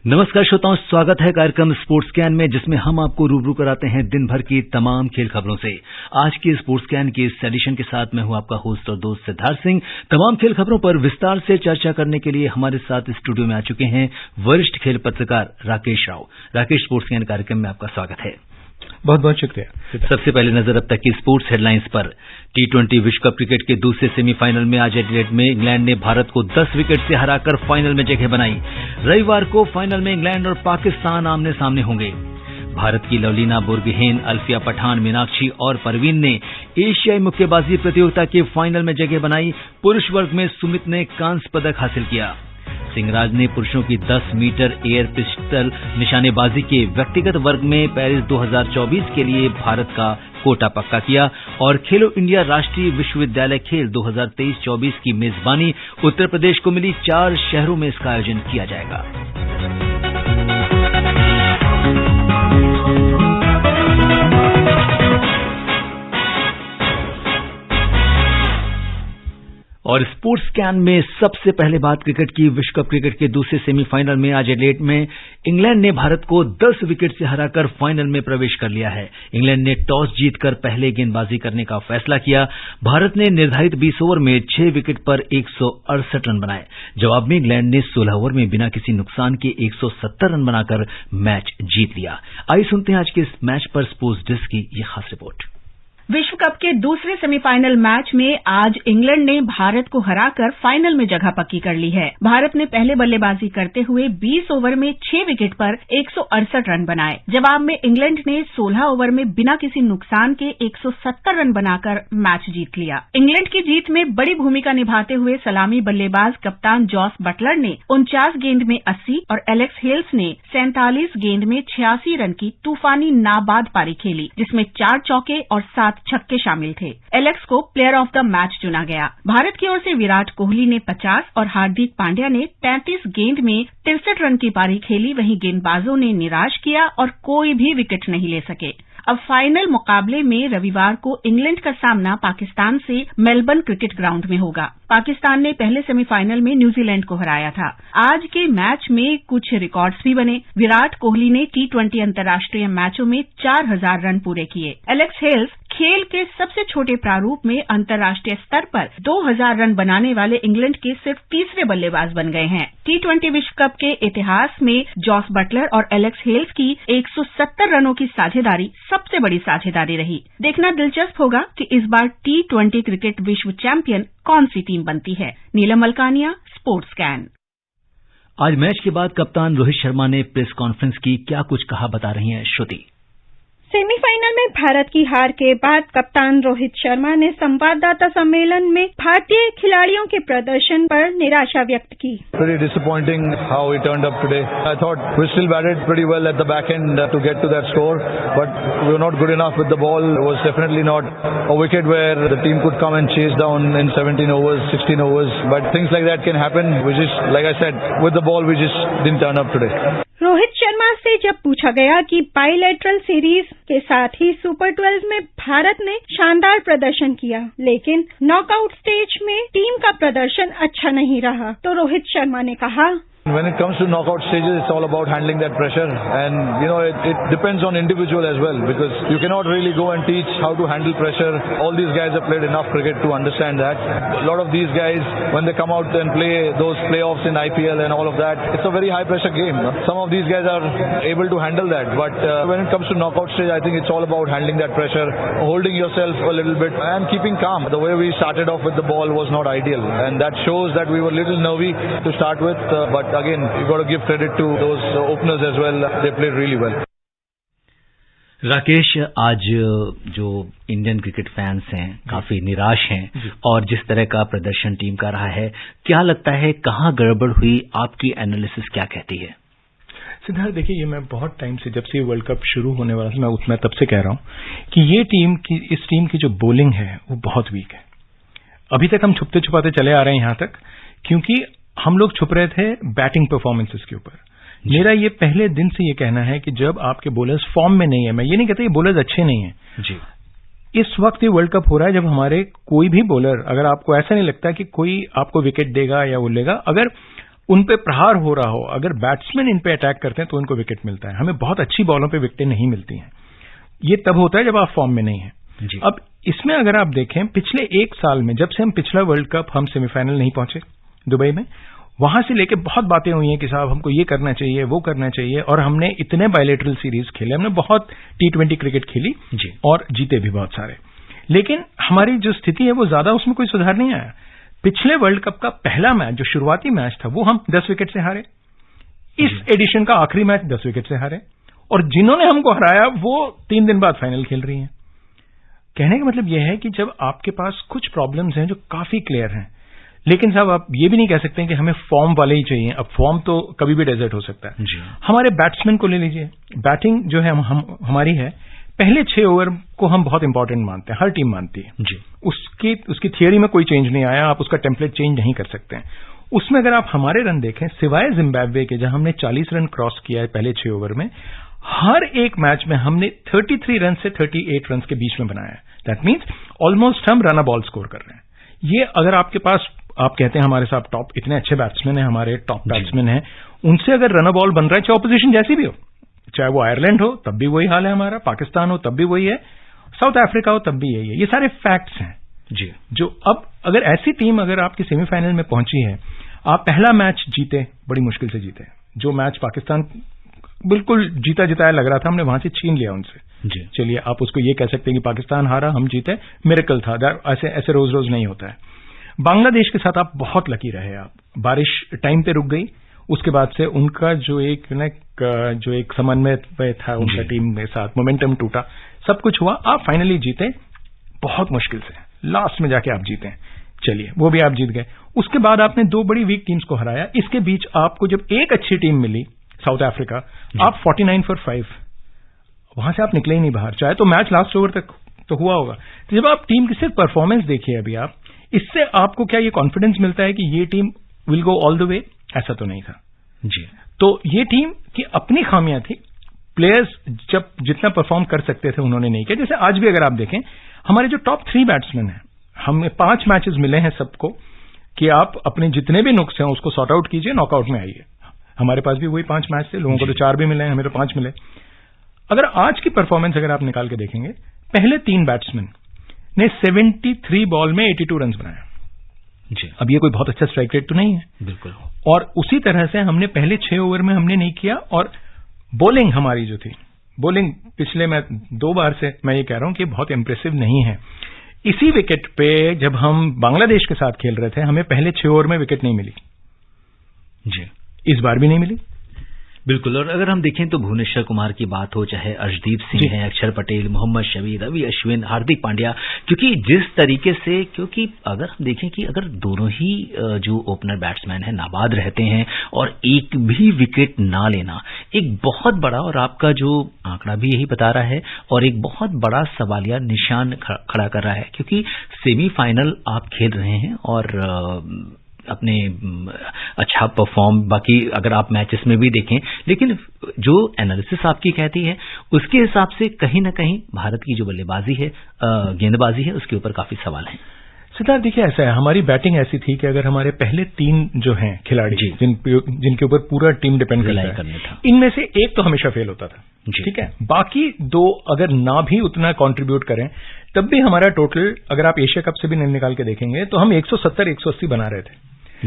नमस्कार श्रोताओं, स्वागत है कार्यक्रम स्पोर्ट्स स्कैन में, जिसमें हम आपको रूबरू कराते हैं दिन भर की तमाम खेल खबरों से। आज की स्पोर्ट्स स्कैन की इस एडिशन के साथ मैं हूं आपका होस्ट और दोस्त सिद्धार्थ सिंह। तमाम खेल खबरों पर विस्तार से चर्चा करने के लिए हमारे साथ स्टूडियो में आ चुके हैं वरिष्ठ खेल पत्रकार राकेश राव। राकेश, स्पोर्ट्स स्कैन कार्यक्रम में आपका स्वागत है। बहुत बहुत शुक्रिया। सबसे पहले नजर अब तक की स्पोर्ट्स हेडलाइंस पर। टी20 विश्व कप क्रिकेट के दूसरे सेमीफाइनल में आज एडिलेड में इंग्लैंड ने भारत को 10 विकेट से हराकर फाइनल में जगह बनाई। रविवार को फाइनल में इंग्लैंड और पाकिस्तान आमने सामने होंगे। भारत की लवलीना बोर्गोहेन, अल्फिया पठान, मीनाक्षी और परवीन ने एशियाई मुक्केबाजी प्रतियोगिता के फाइनल में जगह बनाई। पुरुष वर्ग में सुमित ने कांस्य पदक हासिल किया। सिंहराज ने पुरुषों की 10 मीटर एयर पिस्टल निशानेबाजी के व्यक्तिगत वर्ग में पेरिस 2024 के लिए भारत का कोटा पक्का किया। और खेलो इंडिया राष्ट्रीय विश्वविद्यालय खेल 2023-24 की मेजबानी उत्तर प्रदेश को मिली। 4 शहरों में इसका आयोजन किया जाएगा। और स्पोर्ट्स स्कैन में सबसे पहले बात क्रिकेट की। विश्व कप क्रिकेट के दूसरे सेमीफाइनल में आज एडिलेड में इंग्लैंड ने भारत को 10 विकेट से हराकर फाइनल में प्रवेश कर लिया है। इंग्लैंड ने टॉस जीतकर पहले गेंदबाजी करने का फैसला किया। भारत ने निर्धारित 20 ओवर में 6 विकेट पर 168 रन बनाए। जवाब में इंग्लैंड ने 16 ओवर में बिना किसी नुकसान के 170 रन बनाकर मैच जीत लिया। आइए सुनते हैं आज के इस मैच पर स्पोर्ट्स डेस्क की ये खास रिपोर्ट। विश्व कप के दूसरे सेमीफाइनल मैच में आज इंग्लैंड ने भारत को हराकर फाइनल में जगह पक्की कर ली है। भारत ने पहले बल्लेबाजी करते हुए 20 ओवर में 6 विकेट पर 168 रन बनाए। जवाब में इंग्लैंड ने 16 ओवर में बिना किसी नुकसान के 170 रन बनाकर मैच जीत लिया। इंग्लैंड की जीत में बड़ी भूमिका निभाते हुए सलामी बल्लेबाज कप्तान जॉस बटलर ने 49 गेंद में 80 और एलेक्स हेल्स ने 47 गेंद में 86 रन की तूफानी नाबाद पारी खेली, जिसमें 4 चौके और 7 छक्के शामिल थे। एलेक्स को प्लेयर ऑफ द मैच चुना गया। भारत की ओर से विराट कोहली ने 50 और हार्दिक पांड्या ने 33 गेंद में 63 रन की पारी खेली। वहीं गेंदबाजों ने निराश किया और कोई भी विकेट नहीं ले सके। अब फाइनल मुकाबले में रविवार को इंग्लैंड का सामना पाकिस्तान से मेलबर्न क्रिकेट ग्राउंड में होगा। पाकिस्तान ने पहले सेमीफाइनल में न्यूजीलैंड को हराया था। आज के मैच में कुछ रिकॉर्ड्स भी बने। विराट कोहली ने टी20 अंतर्राष्ट्रीय मैचों में 4000 रन पूरे किए। एलेक्स हेल्स खेल के सबसे छोटे प्रारूप में अंतर्राष्ट्रीय स्तर पर 2000 रन बनाने वाले इंग्लैंड के सिर्फ तीसरे बल्लेबाज बन गए हैं। टी20 विश्व कप के इतिहास में जॉस बटलर और एलेक्स हेल्स की 170 रनों की साझेदारी सबसे बड़ी साझेदारी रही। देखना दिलचस्प होगा कि इस बार टी20 क्रिकेट विश्व चैंपियन कौन सी टीम बनती है। नीलम मलकानिया, स्पोर्ट्स स्कैन। आज मैच के बाद कप्तान रोहित शर्मा ने प्रेस कॉन्फ्रेंस की, क्या कुछ कहा बता रही हैं श्रुति। सेमीफाइनल में भारत की हार के बाद कप्तान रोहित शर्मा ने संवाददाता सम्मेलन में भारतीय खिलाड़ियों के प्रदर्शन पर निराशा व्यक्त की। Pretty disappointing how we turned up today. I thought we still batted pretty well at the back end to get to that score, but we were not good enough with the ball. It was definitely not a wicket where the team could come and chase down in 17 overs, 16 overs. But things like that can happen. We just, like I said, with the ball we just didn't turn up today. Rohit Sharma से जब पूछा गया कि bilateral series के साथ ही super 12 में भारत ने शानदार प्रदर्शन किया, लेकिन नॉकआउट स्टेज में टीम का प्रदर्शन अच्छा नहीं रहा, तो रोहित शर्मा ने कहा, When it comes to knockout stages, it's all about handling that pressure, and it depends on individual as well, because you cannot really go and teach how to handle pressure. All these guys have played enough cricket to understand that. A lot of these guys, when they come out and play those playoffs in IPL and all of that, it's a very high pressure game. Some of these guys are able to handle that, but when it comes to knockout stage, I think it's all about handling that pressure, holding yourself a little bit and keeping calm. The way we started off with the ball was not ideal, and that shows that we were a little nervy to start with, but again, you got to give credit to those openers as well. They played really well. Rakesh, आज जो Indian cricket fans हैं काफी निराश हैं और जिस तरह का प्रदर्शन टीम का रहा है, क्या लगता है कहाँ गड़बड़ हुई? आपकी एनालिसिस क्या कहती है? सिद्धार्थ, देखिए, ये मैं बहुत टाइम से, जब से वर्ल्ड कप शुरू होने वाला था, मैं तब से कह रहा हूं कि इस टीम की जो बॉलिंग है वो बहुत वीक है। अभी तक हम छुपते छुपाते चले आ रहे हैं यहां तक, क्योंकि हम लोग छुप रहे थे बैटिंग परफॉर्मेंसेस के ऊपर। मेरा ये पहले दिन से ये कहना है कि जब आपके बॉलर्स फॉर्म में नहीं है, मैं ये नहीं कहता ये बॉलर्स अच्छे नहीं हैं जी, इस वक्त ये वर्ल्ड कप हो रहा है जब हमारे कोई भी बॉलर, अगर आपको ऐसा नहीं लगता कि कोई आपको विकेट देगा या वो लेगा, अगर उन पे प्रहार हो रहा हो, अगर बैट्समैन इन पे अटैक करते हैं तो उनको विकेट मिलता है। हमें बहुत अच्छी बॉलों पे विकेटें नहीं मिलती हैं। ये तब होता है जब आप फॉर्म में नहीं हैं। अब इसमें अगर आप देखें पिछले 1 साल में, जब से हम पिछला वर्ल्ड कप हम सेमीफाइनल नहीं पहुंचे दुबई में, वहां से लेके बहुत बातें हुई हैं कि साहब हमको ये करना चाहिए, वो करना चाहिए, और हमने इतने बायलैटरल सीरीज खेले, हमने बहुत T20 क्रिकेट खेली और जीते भी बहुत सारे, लेकिन हमारी जो स्थिति है वो ज्यादा उसमें कोई सुधार नहीं आया। पिछले वर्ल्ड कप का पहला मैच जो शुरुआती मैच था वो हम 10 विकेट से हारे। इस एडिशन का आखिरी मैच 10 विकेट से हारे, और जिन्होंने हमको हराया वो 3 दिन बाद फाइनल खेल रही हैं। कहने का मतलब यह है कि जब आपके पास कुछ प्रॉब्लम्स हैं जो काफी क्लियर हैं, लेकिन साहब आप ये भी नहीं कह सकते कि हमें फॉर्म वाले ही चाहिए। अब फॉर्म तो कभी भी डेजर्ट हो सकता है। हमारे बैट्समैन को ले लीजिए, बैटिंग जो है हमारी है, पहले 6 ओवर को हम बहुत इंपॉर्टेंट मानते हैं, हर टीम मानती है जी। उसकी थियरी में कोई चेंज नहीं आया, आप उसका टेम्पलेट चेंज नहीं कर सकते हैं। उसमें अगर आप हमारे रन देखें, सिवाय जिम्बाब्वे के जहां हमने 40 रन क्रॉस किया है पहले 6 ओवर में, हर एक मैच में हमने 33 रन से 38 रन के बीच में बनाया है। दैट मीन्स ऑलमोस्ट हम रन अ बॉल स्कोर कर रहे हैं। ये अगर आपके पास, आप कहते हैं हमारे साथ टॉप इतने अच्छे बैट्समैन हैं, हमारे टॉप बैट्समैन हैं, उनसे अगर रन अ बॉल बन रहा है, चाहे ऑपोजिशन जैसी भी हो, चाहे वो आयरलैंड हो तब भी वही हाल है हमारा, पाकिस्तान हो तब भी वही है, साउथ अफ्रीका हो तब भी यही है। ये सारे फैक्ट्स हैं जी, जो अब अगर ऐसी टीम अगर आपकी सेमीफाइनल में पहुंची है, आप पहला मैच जीते, बड़ी मुश्किल से जीते, जो मैच पाकिस्तान बिल्कुल जीता जिताया लग रहा था, हमने वहां से छीन लिया उनसे जी। चलिए आप उसको ये कह सकते हैं कि पाकिस्तान हारा, हम जीते, मिरेकल था। ऐसे रोज रोज नहीं होता है। बांग्लादेश के साथ आप बहुत लकी रहे, आप बारिश टाइम पे रुक गई, उसके बाद से उनका जो एक समन्वय था उनका टीम के साथ, मोमेंटम टूटा, सब कुछ हुआ, आप फाइनली जीते बहुत मुश्किल से, लास्ट में जाके आप जीते। चलिए वो भी आप जीत गए। उसके बाद आपने 2 बड़ी वीक टीम्स को हराया। इसके बीच आपको जब एक अच्छी टीम मिली साउथ अफ्रीका, आप 49 for 5, वहां से आप निकले ही नहीं बाहर, चाहे तो मैच लास्ट ओवर तक तो हुआ होगा। तो जब आप टीम की सिर्फ परफॉर्मेंस देखिए अभी आप, इससे आपको क्या ये कॉन्फिडेंस मिलता है कि ये team will go all the way? ऐसा तो नहीं था जी। तो ये टीम की अपनी खामियां थी, प्लेयर्स जब जितना परफॉर्म कर सकते थे उन्होंने नहीं किया। जैसे आज भी अगर आप देखें, हमारे जो टॉप 3 बैट्समैन हैं, हमें 5 मैचेस मिले हैं सबको कि आप अपने जितने भी नुक्स हैं उसको सॉर्ट आउट कीजिए, नॉकआउट में आइए। हमारे पास भी वही 5 मैच थे, लोगों को तो 4 भी मिले हैं, हमें तो 5 मिले। अगर आज की परफॉर्मेंस अगर आप निकाल के देखेंगे, पहले 3 बैट्समैन ने 73 बॉल में 82 रन बनाया जी। अब ये कोई बहुत अच्छा स्ट्राइक रेट तो नहीं है, बिल्कुल। और उसी तरह से हमने पहले 6 ओवर में हमने नहीं किया, और बॉलिंग हमारी जो थी, बॉलिंग पिछले मैं 2 बार से मैं ये कह रहा हूं कि बहुत इंप्रेसिव नहीं है। इसी विकेट पे जब हम बांग्लादेश के साथ खेल रहे थे, हमें पहले 6 ओवर में विकेट नहीं मिली जी, इस बार भी नहीं मिली। बिल्कुल। और अगर हम देखें तो भुवनेश्वर कुमार की बात हो, चाहे अर्शदीप सिंह है, अक्षर पटेल, मोहम्मद शमी, रवि अश्विन, हार्दिक पांड्या, क्योंकि जिस तरीके से, क्योंकि अगर हम देखें कि अगर दोनों ही जो ओपनर बैट्समैन हैं नाबाद रहते हैं और एक भी विकेट ना लेना एक बहुत बड़ा, और आपका जो आंकड़ा भी यही बता रहा है, और एक बहुत बड़ा सवालिया निशान खड़ा कर रहा है, क्योंकि सेमीफाइनल आप खेल रहे हैं और अपने अच्छा परफॉर्म, बाकी अगर आप मैचेस में भी देखें, लेकिन जो एनालिसिस आपकी कहती है उसके हिसाब से कहीं ना कहीं भारत की जो बल्लेबाजी है, गेंदबाजी है, उसके ऊपर काफी सवाल हैं। सिद्धार्थ देखिए, ऐसा है, हमारी बैटिंग ऐसी थी कि अगर हमारे पहले 3 जो हैं खिलाड़ी जिनके ऊपर पूरा टीम डिपेंड करता है, इनमें से एक तो हमेशा फेल होता था, ठीक है, बाकी 2 अगर ना भी उतना कंट्रीब्यूट करें तब भी हमारा टोटल, अगर आप एशिया कप से भी निकाल के देखेंगे तो हम 170-180 बना रहे थे।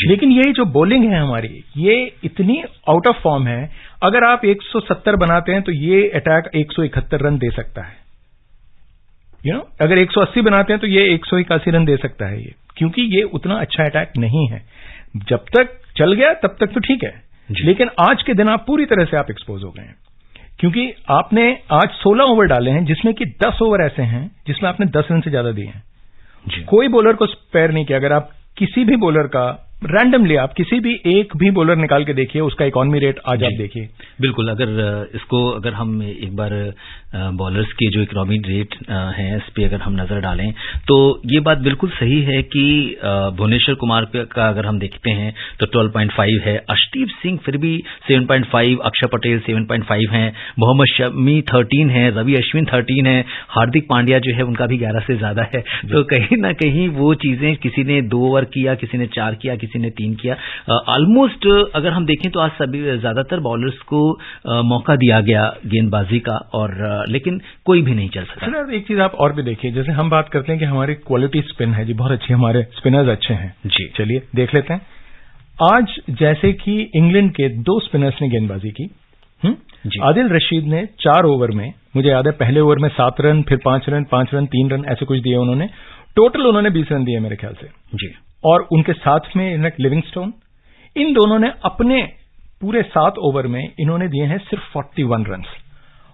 लेकिन ये जो बॉलिंग है हमारी, ये इतनी आउट ऑफ फॉर्म है, अगर आप 170 बनाते हैं तो ये अटैक 171 रन दे सकता है, अगर 180 बनाते हैं तो ये 181 रन दे सकता है, ये क्योंकि ये उतना अच्छा अटैक नहीं है। जब तक चल गया तब तक तो ठीक है, लेकिन आज के दिन आप पूरी तरह से आप एक्सपोज हो गए हैं, क्योंकि आपने आज 16 ओवर डाले हैं, जिसमें कि 10 ओवर ऐसे हैं जिसमें आपने 10 रन से ज्यादा दिए हैं। कोई बॉलर को स्पेयर नहीं किया। अगर आप किसी भी बॉलर का रैंडमली, आप किसी भी एक भी बॉलर निकाल के देखिए, उसका इकॉनमी रेट आज आप देखिए बिल्कुल, अगर हम एक बार बॉलर्स के जो इकोनॉमी रेट हैं इस पे अगर हम नजर डालें तो ये बात बिल्कुल सही है कि भुवनेश्वर कुमार का अगर हम देखते हैं तो 12.5 है, अर्शदीप सिंह फिर भी 7.5, अक्षर पटेल 7.5 हैं, मोहम्मद शमी 13 है, रवि अश्विन 13 है, हार्दिक पांड्या जो है उनका भी 11 से ज्यादा है। तो कहीं ना कहीं वो चीजें किसी ने 2 ओवर किया, किसी ने 4 किया, किसी ने 3 किया, ऑलमोस्ट अगर हम देखें तो आज सभी ज्यादातर बॉलर्स को मौका दिया गया गेंदबाजी का, और लेकिन कोई भी नहीं चल सका। एक चीज आप और भी देखिए, जैसे हम बात करते हैं कि हमारी क्वालिटी स्पिन है जी बहुत अच्छी, हमारे स्पिनर्स अच्छे हैं जी, चलिए देख लेते हैं। आज जैसे कि इंग्लैंड के 2 स्पिनर्स ने गेंदबाजी की, आदिल रशीद ने 4 ओवर में, मुझे याद है पहले ओवर में 7 रन, फिर 5 रन, 5 रन, 3 रन, ऐसे कुछ दिए उन्होंने, टोटल उन्होंने 20 रन दिए मेरे ख्याल से जी। और उनके साथ में लिविंगस्टोन, इन दोनों ने अपने पूरे 7 ओवर में इन्होंने दिए हैं सिर्फ 41 रन,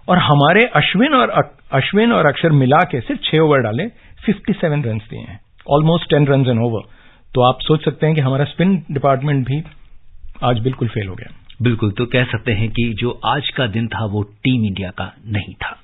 और हमारे अश्विन और अक्षर मिला के सिर्फ 6 ओवर डाले, 57 रन दिए हैं, ऑलमोस्ट 10 रन एन ओवर। तो आप सोच सकते हैं कि हमारा स्पिन डिपार्टमेंट भी आज बिल्कुल फेल हो गया। बिल्कुल, तो कह सकते हैं कि जो आज का दिन था वो टीम इंडिया का नहीं था।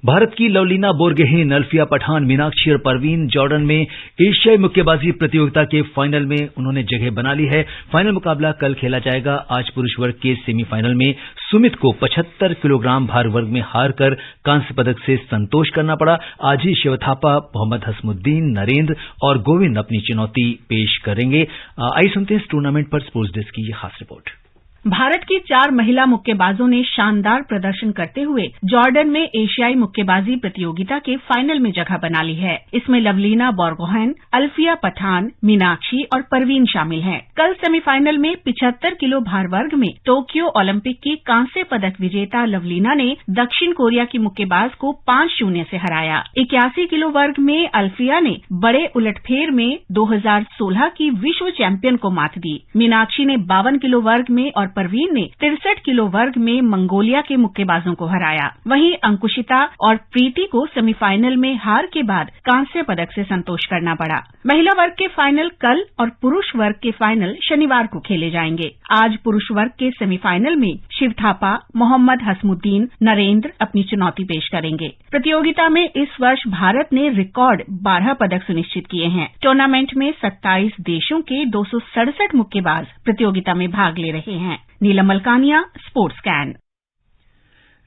भारत की लवलीना बोरगोहेन, अल्फिया पठान, मीनाक्षी और परवीन जॉर्डन में एशियाई मुक्केबाजी प्रतियोगिता के फाइनल में उन्होंने जगह बना ली है। फाइनल मुकाबला कल खेला जाएगा। आज पुरुष वर्ग के सेमीफाइनल में सुमित को 75 किलोग्राम भार वर्ग में हारकर कांस्य पदक से संतोष करना पड़ा। आज ही शिव थापा, मोहम्मद हसमुद्दीन, नरेंद्र और गोविंद अपनी चुनौती पेश करेंगे। आइए सुनते हैं इस टूर्नामेंट पर स्पोर्ट्स डेस्क की ये खास रिपोर्ट। भारत की 4 महिला मुक्केबाजों ने शानदार प्रदर्शन करते हुए जॉर्डन में एशियाई मुक्केबाजी प्रतियोगिता के फाइनल में जगह बना ली है। इसमें लवलीना बोरगोहेन, अल्फिया पठान, मीनाक्षी और परवीन शामिल हैं। कल सेमीफाइनल में 75 किलो भार वर्ग में टोक्यो ओलंपिक की कांस्य पदक विजेता लवलीना ने दक्षिण कोरिया की मुक्केबाज को 5-0 से हराया। 81 किलो वर्ग में अल्फिया ने बड़े उलटफेर में 2016 की विश्व चैंपियन को मात दी। मीनाक्षी ने 52 किलो वर्ग में और परवीन ने 63 किलो वर्ग में मंगोलिया के मुक्केबाजों को हराया। वहीं अंकुशिता और प्रीति को सेमीफाइनल में हार के बाद कांस्य पदक से संतोष करना पड़ा। महिला वर्ग के फाइनल कल और पुरुष वर्ग के फाइनल शनिवार को खेले जाएंगे। आज पुरुष वर्ग के सेमीफाइनल में शिव थापा, मोहम्मद हसमुद्दीन, नरेंद्र अपनी चुनौती पेश करेंगे। प्रतियोगिता में इस वर्ष भारत ने रिकॉर्ड 12 पदक सुनिश्चित किए हैं। टूर्नामेंट में 27 देशों के 267 मुक्केबाज प्रतियोगिता में भाग ले रहे हैं। नीलम मलकानिया, स्पोर्ट्स कैन।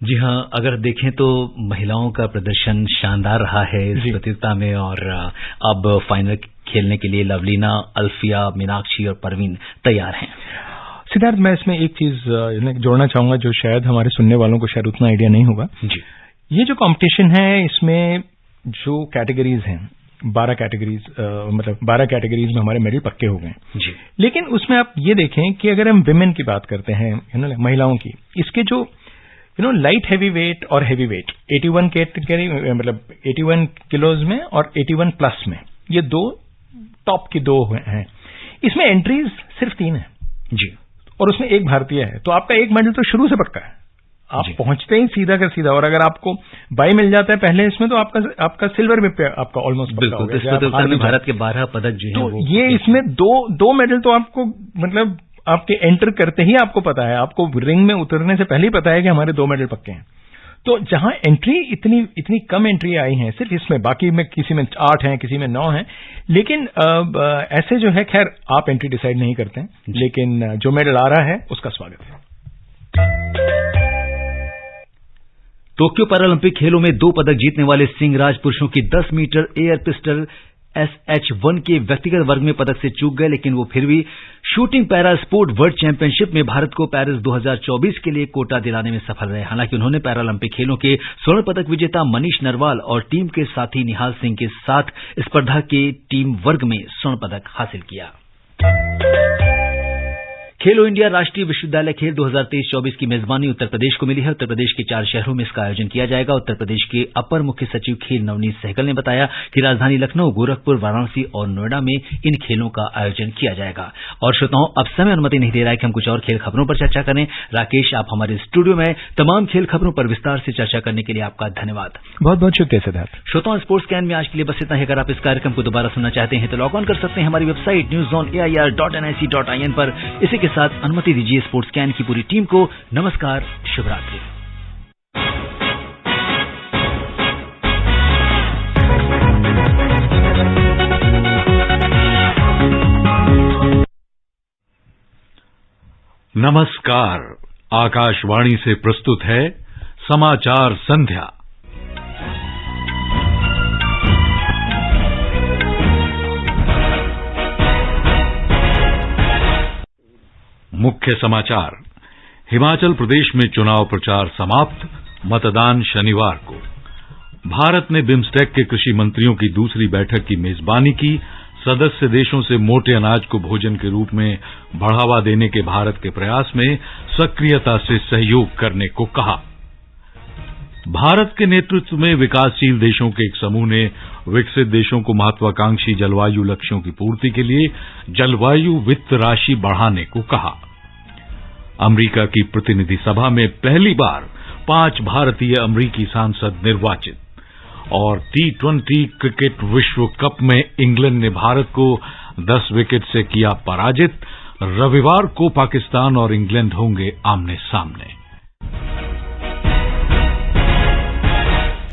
जी हां, अगर देखें तो महिलाओं का प्रदर्शन शानदार रहा है इस प्रतियोगिता में, और अब फाइनल खेलने के लिए लवलीना, अल्फिया, मीनाक्षी और परवीन तैयार हैं। सिद्धार्थ, मैं इसमें एक चीज जोड़ना चाहूंगा जो शायद हमारे सुनने वालों को शायद उतना आइडिया नहीं होगा जी। ये जो कंपटीशन है इसमें जो कैटेगरीज हैं 12 कैटेगरीज में हमारे मेडल पक्के हो गए जी। लेकिन उसमें आप ये देखें कि अगर हम विमेन की बात करते हैं, महिलाओं की, इसके जो लाइट हैवी वेट और हैवी वेट 81 कैटेगरी, मतलब 81 किलोज में और 81 प्लस में, ये 2 टॉप की 2 हैं। इसमें एंट्रीज सिर्फ 3 है जी, और उसमें 1 भारतीय है। तो आपका 1 मेडल तो शुरू से पक्का है, आप पहुंचते ही सीधा कर सीधा। और अगर आपको बाई मिल जाता है पहले इसमें, तो आपका सिल्वर में आपका ऑलमोस्ट पक्का हो गया। इस प्रतियोगिता में भारत के 12 पदक जो हैं तो ये इसमें दो मेडल तो आपको, मतलब आपके एंटर करते ही आपको पता है, आपको रिंग में उतरने से पहले ही पता है कि हमारे 2 मेडल पक्के हैं। तो जहां एंट्री इतनी कम एंट्री आई है सिर्फ इसमें, बाकी में किसी में 8 हैं, किसी में 9 हैं, लेकिन ऐसे जो है, खैर आप एंट्री डिसाइड नहीं करते हैं, लेकिन जो मेडल आ रहा है उसका स्वागत है। टोक्यो पैरालंपिक खेलों में 2 पदक जीतने वाले सिंहराज पुरुषों की 10 मीटर एयर पिस्टल SH1 के व्यक्तिगत वर्ग में पदक से चूक गए, लेकिन वो फिर भी shooting para sport world championship में भारत को पेरिस 2024 के लिए कोटा दिलाने में सफल रहे। हालांकि उन्होंने पैरालंपिक खेलों के स्वर्ण पदक विजेता मनीष नरवाल और टीम के साथी निहाल सिंह के साथ स्पर्धा के टीम वर्ग में स्वर्ण पदक हासिल किया। खेलो इंडिया राष्ट्रीय विश्वविद्यालय खेल 2023-24 की मेजबानी उत्तर प्रदेश को मिली है। उत्तर प्रदेश के 4 शहरों में इसका आयोजन किया जाएगा। उत्तर प्रदेश के अपर मुख्य सचिव खेल नवनीत सहगल ने बताया कि राजधानी लखनऊ, गोरखपुर, वाराणसी और नोएडा में इन खेलों का आयोजन किया जाएगा। और श्रोताओं, अब समय अनुमति नहीं दे रहा है कि हम कुछ और खेल खबरों पर चर्चा करें। राकेश, आप हमारे स्टूडियो में तमाम खेल खबरों पर विस्तार से चर्चा करने के लिए आपका धन्यवाद। बहुत बहुत शुक्रिया सिद्धार्थ। श्रोताओं, स्पोर्ट्स कैन में आज के लिए बस इतना ही। अगर आप इस कार्यक्रम को दोबारा सुनना चाहते हैं तो लॉग ऑन कर सकते हैं हमारी वेबसाइट newzoneair.nic.in पर। इसी के साथ अनुमति दीजिए स्पोर्ट्स कैन की पूरी टीम को नमस्कार, शुभ रात्रि। नमस्कार, आकाशवाणी से प्रस्तुत है समाचार संध्या। मुख्य समाचार। हिमाचल प्रदेश में चुनाव प्रचार समाप्त, मतदान शनिवार को। भारत ने बिम्स्टेक के कृषि मंत्रियों की दूसरी बैठक की मेजबानी की। सदस्य देशों से मोटे अनाज को भोजन के रूप में बढ़ावा देने के भारत के प्रयास में सक्रियता से सहयोग करने को कहा। भारत के नेतृत्व में विकासशील देशों के एक समूह ने विकसित देशों को महत्वाकांक्षी जलवायु लक्ष्यों की पूर्ति के लिए जलवायु वित्त राशि बढ़ाने को कहा। अमेरिका की प्रतिनिधि सभा में पहली बार 5 भारतीय अमेरिकी सांसद निर्वाचित। और T20 क्रिकेट विश्व कप में इंग्लैंड ने भारत को 10 विकेट से किया पराजित। रविवार को पाकिस्तान और इंग्लैंड होंगे आमने सामने।